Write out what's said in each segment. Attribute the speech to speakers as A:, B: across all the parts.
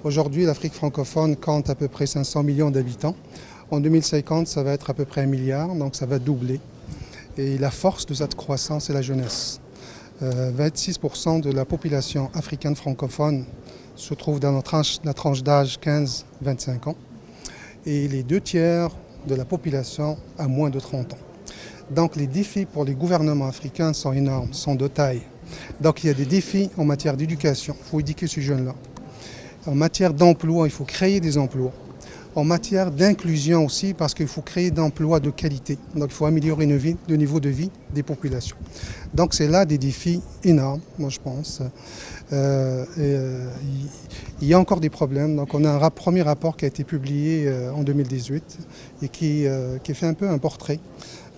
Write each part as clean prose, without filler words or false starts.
A: Aujourd'hui, l'Afrique francophone compte à peu près 500 millions d'habitants. En 2050, ça va être à peu près 1 milliard, donc ça va doubler. Et la force de cette croissance, c'est la jeunesse. 26% de la population africaine francophone se trouve dans la tranche d'âge 15-25 ans. Et les 2 tiers de la population a moins de 30 ans. Donc les défis pour les gouvernements africains sont énormes, sont de taille. Donc il y a des défis en matière d'éducation, il faut éduquer ces jeunes-là. En matière d'emploi, il faut créer des emplois. En matière d'inclusion aussi, parce qu'il faut créer d'emplois de qualité. Donc il faut améliorer le niveau de vie des populations. Donc c'est là des défis énormes, moi je pense. Il y a encore des problèmes. Donc on a un premier rapport qui a été publié en 2018 et qui fait un peu un portrait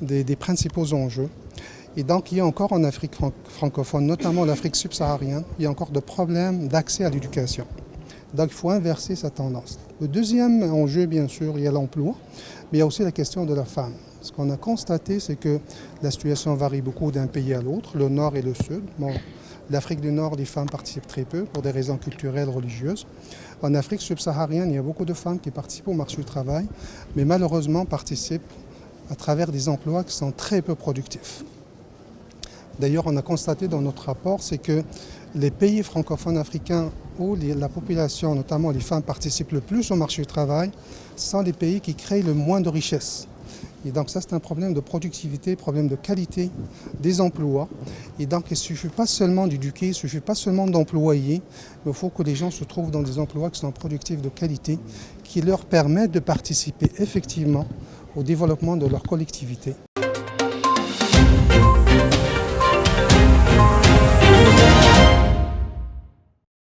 A: des principaux enjeux. Et donc il y a encore en Afrique francophone, notamment l'Afrique subsaharienne, il y a encore de problèmes d'accès à l'éducation. Donc il faut inverser cette tendance. Le deuxième enjeu, bien sûr, il y a l'emploi, mais il y a aussi la question de la femme. Ce qu'on a constaté, c'est que la situation varie beaucoup d'un pays à l'autre, le nord et le sud. Bon, l'Afrique du Nord, les femmes participent très peu pour des raisons culturelles, religieuses. En Afrique subsaharienne, il y a beaucoup de femmes qui participent au marché du travail, mais malheureusement participent à travers des emplois qui sont très peu productifs. D'ailleurs, on a constaté dans notre rapport, c'est que les pays francophones africains où la population, notamment les femmes, participent le plus au marché du travail, sont les pays qui créent le moins de richesses. Et donc ça, c'est un problème de productivité, problème de qualité des emplois. Et donc il ne suffit pas seulement d'éduquer, il ne suffit pas seulement d'employer, mais il faut que les gens se trouvent dans des emplois qui sont productifs de qualité, qui leur permettent de participer effectivement au développement de leur collectivité.